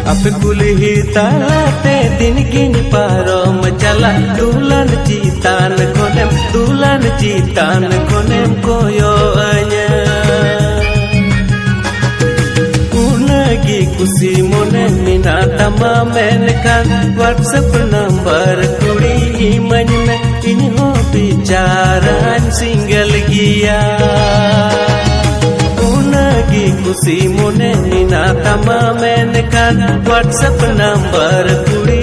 Ape kulihi talate din gini parom chala dulan citan konem koyo anya unagi kusi mone minata mamenkan WhatsApp number kuri imanyme ini ho bicaran single gia kusi mone minata mamenkan WhatsApp number kuri